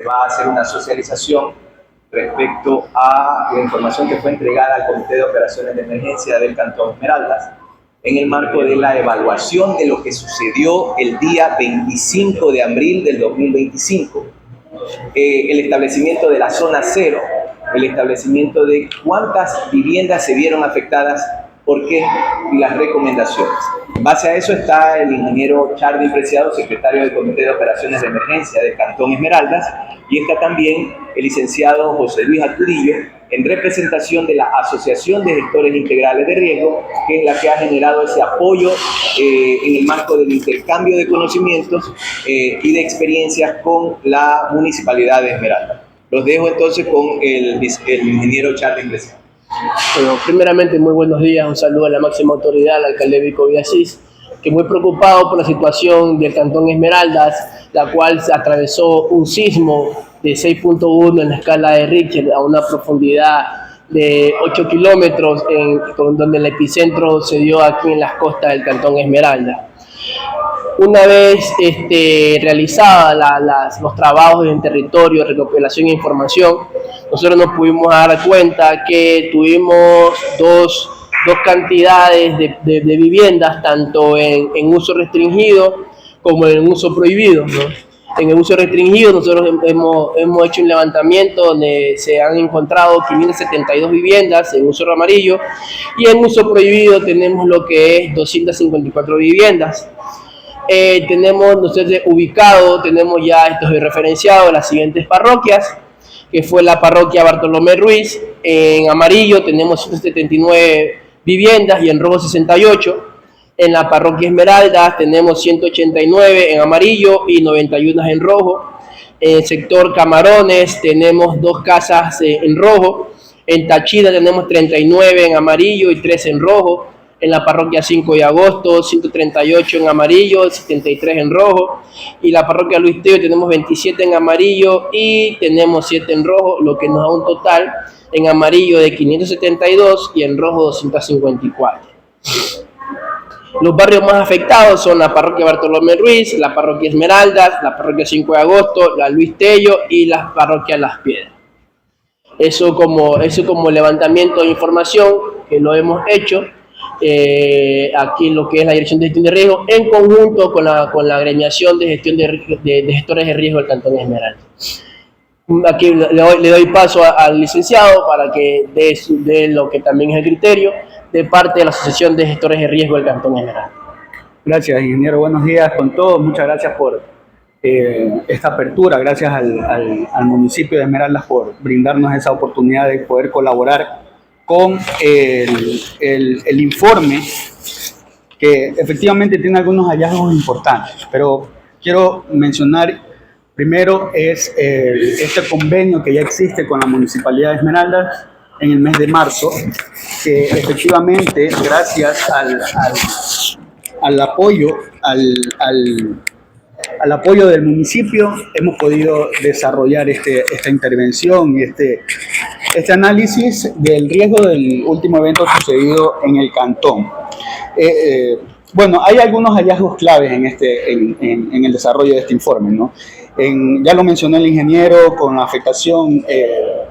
va a hacer una socialización respecto a la información que fue entregada al Comité de Operaciones de Emergencia del Cantón Esmeraldas en el marco de la evaluación de lo que sucedió el día 25 de abril del 2025. El establecimiento de la zona cero, el establecimiento de cuántas viviendas se vieron afectadas, por qué y las recomendaciones. En base a eso está el ingeniero Charly Preciado, secretario del Comité de Operaciones de Emergencia del Cantón Esmeraldas, y está también el licenciado José Luis Arturillo, en representación de la Asociación de Gestores Integrales de Riesgo, que es la que ha generado ese apoyo en el marco del intercambio de conocimientos y de experiencias con la Municipalidad de Esmeraldas. Los dejo entonces con el ingeniero Charly Preciado. Bueno, primeramente, muy buenos días, un saludo a la máxima autoridad, al alcalde Vico Villasís, que muy preocupado por la situación del Cantón Esmeraldas, la cual atravesó un sismo de 6.1 en la escala de Richter a una profundidad de 8 kilómetros, donde el epicentro se dio aquí en las costas del Cantón Esmeraldas. Una vez realizadas los trabajos en territorio, recopilación e información, nosotros nos pudimos dar cuenta que tuvimos dos cantidades de viviendas, tanto en uso restringido como en uso prohibido, ¿no? En el uso restringido nosotros hemos hecho un levantamiento donde se han encontrado 572 viviendas en uso amarillo, y en uso prohibido tenemos lo que es 254 viviendas. Tenemos ya estos referenciados las siguientes parroquias, que fue la parroquia Bartolomé Ruiz. En amarillo tenemos 179 viviendas y en rojo 68. En la parroquia Esmeraldas tenemos 189 en amarillo y 91 en rojo. En el sector Camarones tenemos 2 casas en rojo. En Táchira tenemos 39 en amarillo y 3 en rojo. En la parroquia 5 de agosto, 138 en amarillo, 73 en rojo. Y la parroquia Luis Teo tenemos 27 en amarillo y tenemos 7 en rojo, lo que nos da un total en amarillo de 572 y en rojo 254. Los barrios más afectados son la parroquia Bartolomé Ruiz, la parroquia Esmeraldas, la parroquia 5 de agosto, la Luis Tello y la parroquia Las Piedras. Eso como levantamiento de información que lo hemos hecho. Aquí lo que es la Dirección de Gestión de Riesgo, en conjunto con la Agremiación de Gestión de Gestores de Riesgo del Cantón Esmeraldas. Aquí le doy paso al licenciado para que dé lo que también es el criterio de parte de la Asociación de Gestores de Riesgo del Cantón Esmeraldas. Gracias, ingeniero. Buenos días con todos. Muchas gracias por esta apertura. Gracias al municipio de Esmeraldas por brindarnos esa oportunidad de poder colaborar con el informe, que efectivamente tiene algunos hallazgos importantes, pero quiero mencionar primero este convenio que ya existe con la Municipalidad de Esmeraldas en el mes de marzo, que efectivamente gracias al apoyo del municipio hemos podido desarrollar esta intervención y este análisis del riesgo del último evento sucedido en el cantón. Bueno, hay algunos hallazgos claves en el desarrollo de este informe, ¿no? Ya lo mencionó el ingeniero, con la afectación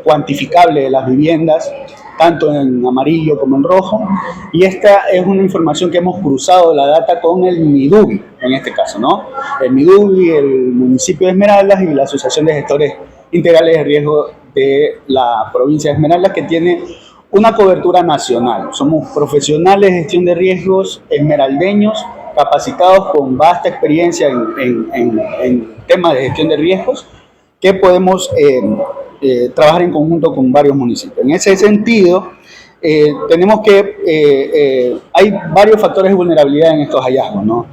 cuantificable de las viviendas, tanto en amarillo como en rojo, y esta es una información que hemos cruzado la data con el MIDUBI, en este caso, ¿no? El MIDUBI, el municipio de Esmeraldas y la Asociación de Gestores Integrales de Riesgo de la provincia de Esmeraldas, que tiene una cobertura nacional. Somos profesionales de gestión de riesgos esmeraldeños, capacitados con vasta experiencia en temas de gestión de riesgos, que podemos trabajar en conjunto con varios municipios. En ese sentido, tenemos que hay varios factores de vulnerabilidad en estos hallazgos, ¿no?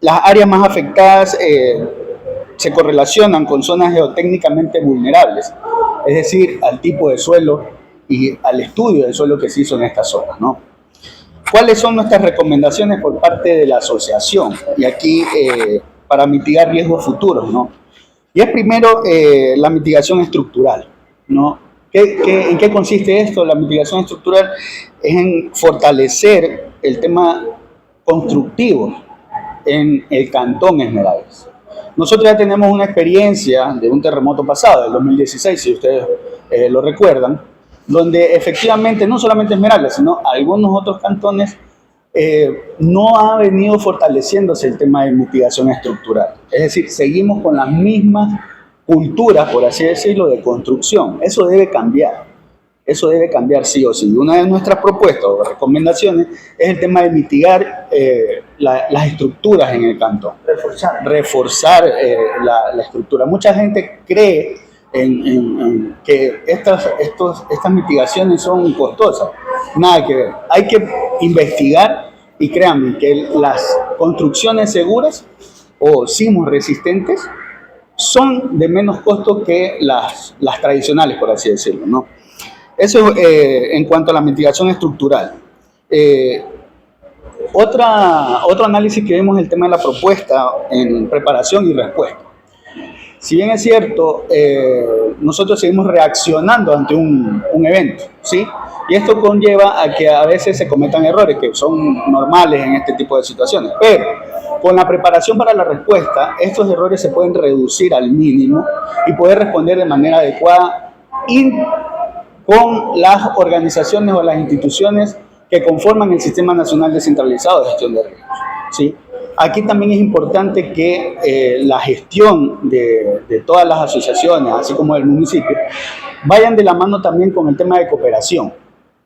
Las áreas más afectadas se correlacionan con zonas geotécnicamente vulnerables, es decir, al tipo de suelo y al estudio del suelo que se hizo en estas zonas, ¿no? ¿Cuáles son nuestras recomendaciones por parte de la asociación? Y aquí para mitigar riesgos futuros, ¿no? Y es primero la mitigación estructural, ¿no? ¿En qué consiste esto? La mitigación estructural es en fortalecer el tema constructivo en el Cantón Esmeraldas. Nosotros ya tenemos una experiencia de un terremoto pasado, del 2016, si ustedes lo recuerdan, donde efectivamente no solamente Esmeraldas, sino algunos otros cantones no ha venido fortaleciéndose el tema de mitigación estructural. Es decir, seguimos con las mismas culturas, por así decirlo, de construcción. Eso debe cambiar. Eso debe cambiar sí o sí. Una de nuestras propuestas o recomendaciones es el tema de mitigar las estructuras en el cantón. Reforzar la estructura. Mucha gente cree en que estas mitigaciones son costosas. Nada que ver. Hay que investigar y créanme que las construcciones seguras o sismos resistentes son de menos costo que las tradicionales, por así decirlo, ¿no? Eso en cuanto a la mitigación estructural. Otro análisis que vemos es el tema de la propuesta en preparación y respuesta. Si bien es cierto, nosotros seguimos reaccionando ante un evento, ¿sí? Y esto conlleva a que a veces se cometan errores que son normales en este tipo de situaciones. Pero con la preparación para la respuesta, estos errores se pueden reducir al mínimo y poder responder de manera adecuada con las organizaciones o las instituciones que conforman el Sistema Nacional Descentralizado de Gestión de Riesgos, ¿sí? Aquí también es importante que la gestión de todas las asociaciones, así como del municipio, vayan de la mano también con el tema de cooperación,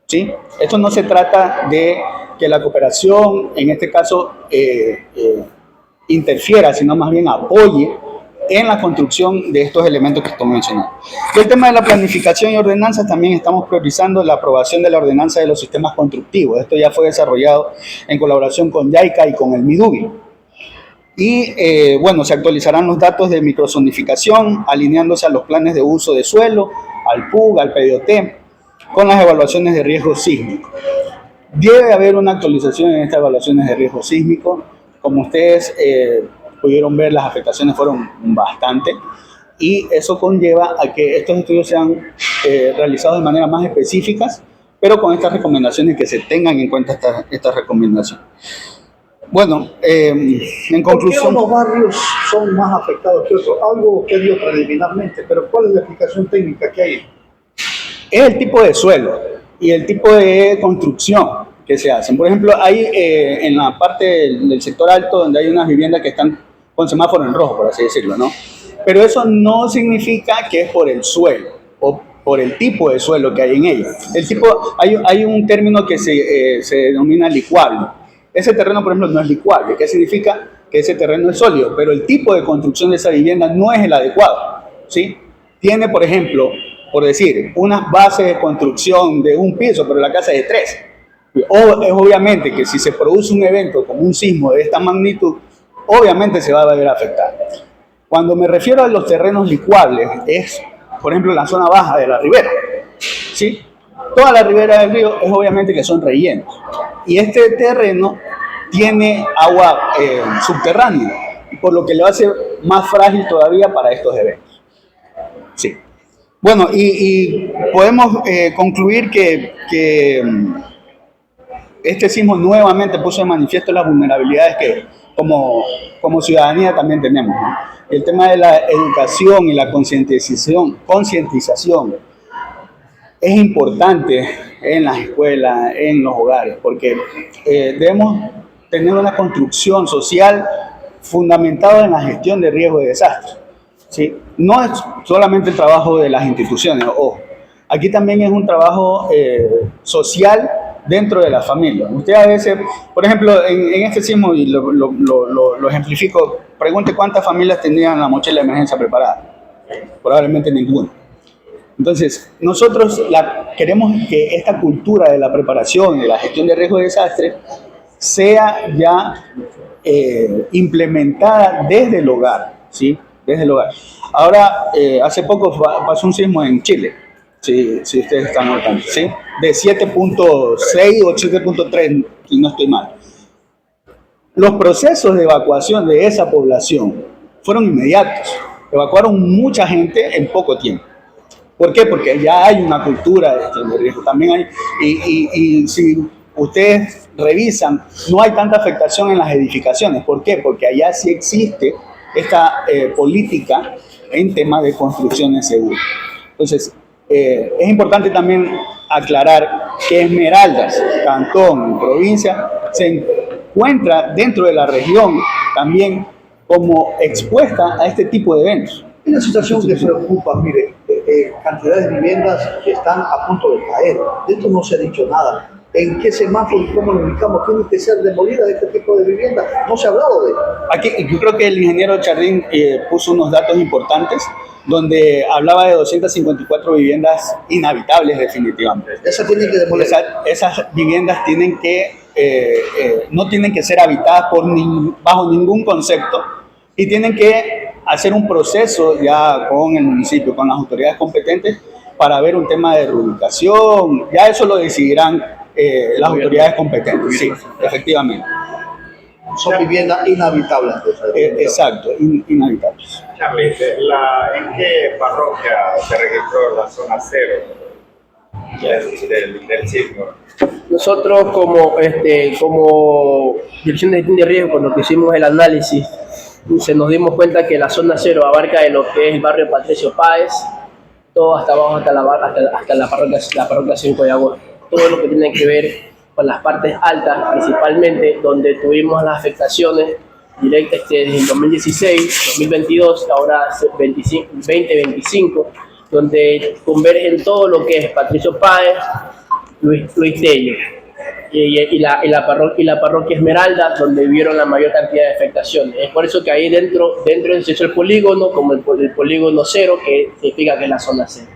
¿sí? Esto no se trata de que la cooperación, en este caso, interfiera, sino más bien apoye en la construcción de estos elementos que estoy mencionando. El tema de la planificación y ordenanzas, también estamos priorizando la aprobación de la ordenanza de los sistemas constructivos. Esto ya fue desarrollado en colaboración con YAICA y con el MIDUBI. Y bueno, se actualizarán los datos de microzonificación, alineándose a los planes de uso de suelo, al PUG, al PDOT, con las evaluaciones de riesgo sísmico. Debe haber una actualización en estas evaluaciones de riesgo sísmico. Como ustedes pudieron ver, las afectaciones fueron bastante y eso conlleva a que estos estudios sean realizados de manera más específicas, pero con estas recomendaciones, que se tengan en cuenta estas recomendaciones. Bueno, en conclusión... ¿Por qué unos barrios son más afectados que otros? Algo que dio preliminarmente, pero ¿cuál es la explicación técnica que hay? Es el tipo de suelo y el tipo de construcción que se hacen. Por ejemplo, hay en la parte del sector alto, donde hay unas viviendas que están con semáforo en rojo, por así decirlo, ¿no? Pero eso no significa que es por el suelo o por el tipo de suelo que hay en ella. Hay un término que se denomina licuable. Ese terreno, por ejemplo, no es licuable. ¿Qué significa? Que ese terreno es sólido, pero el tipo de construcción de esa vivienda no es el adecuado, ¿sí? Tiene, por ejemplo, por decir, unas bases de construcción de un piso, pero la casa es de 3. O es obviamente que si se produce un evento como un sismo de esta magnitud, obviamente se va a ver afectado. Cuando me refiero a los terrenos licuables, es, por ejemplo, la zona baja de la ribera, ¿sí? Toda la ribera del río es obviamente que son rellenos. Y este terreno tiene agua subterránea, por lo que lo hace más frágil todavía para estos eventos. Sí. Bueno, y podemos concluir que este sismo nuevamente puso de manifiesto las vulnerabilidades que como ciudadanía también tenemos, ¿no? El tema de la educación y la concientización es importante en las escuelas, en los hogares, porque debemos tener una construcción social fundamentada en la gestión de riesgo de desastre, ¿sí? No es solamente el trabajo de las instituciones, ojo. Aquí también es un trabajo social dentro de la familia. Usted a veces, por ejemplo, en este sismo, y lo ejemplifico, pregunte cuántas familias tenían la mochila de emergencia preparada. Probablemente ninguna. Entonces, nosotros queremos que esta cultura de la preparación y de la gestión de riesgo de desastre sea ya implementada desde el hogar, ¿sí? Desde el hogar. Ahora, hace poco pasó un sismo en Chile, si ustedes están notando, ¿sí? De 7.6 o 7.3, si no estoy mal. Los procesos de evacuación de esa población fueron inmediatos. Evacuaron mucha gente en poco tiempo. ¿Por qué? Porque ya hay una cultura de gestión de riesgo. También hay, y si ustedes revisan, no hay tanta afectación en las edificaciones. ¿Por qué? Porque allá sí existe esta política en temas de construcciones seguras. Entonces, es importante también aclarar que Esmeraldas, cantón, provincia, se encuentra dentro de la región también como expuesta a este tipo de eventos. Hay una situación que preocupa, mire, cantidades de viviendas que están a punto de caer. De esto no se ha dicho nada. ¿En qué semáforo y cómo lo ubicamos? ¿Tienen que ser demolidas este tipo de viviendas? No se ha hablado de ello. Aquí, yo creo que el ingeniero Chardín puso unos datos importantes donde hablaba de 254 viviendas inhabitables definitivamente. Esas tienen que demoler. Esas viviendas tienen que, no tienen que ser habitadas bajo ningún concepto y tienen que hacer un proceso ya con el municipio, con las autoridades competentes para ver un tema de reubicación. Ya eso lo decidirán las autoridades competentes. Sí, efectivamente. Son viviendas inhabitables. Exacto, inhabitables. Charlie, ¿en qué parroquia se registró la zona cero del sismo? Nosotros como Dirección de Gestión de Riesgo, cuando que hicimos el análisis, nos dimos cuenta que la zona cero abarca de lo que es el barrio Patricio Páez, todo hasta abajo, hasta la parroquia 5 de agosto. Todo lo que tiene que ver con las partes altas, principalmente, donde tuvimos las afectaciones directas desde el 2016, 2022, ahora 2025, donde convergen todo lo que es Patricio Páez, Luis Tello y la parroquia Esmeralda, donde vieron la mayor cantidad de afectaciones. Es por eso que ahí dentro de ese polígono, como el polígono cero, que significa que es la zona cero.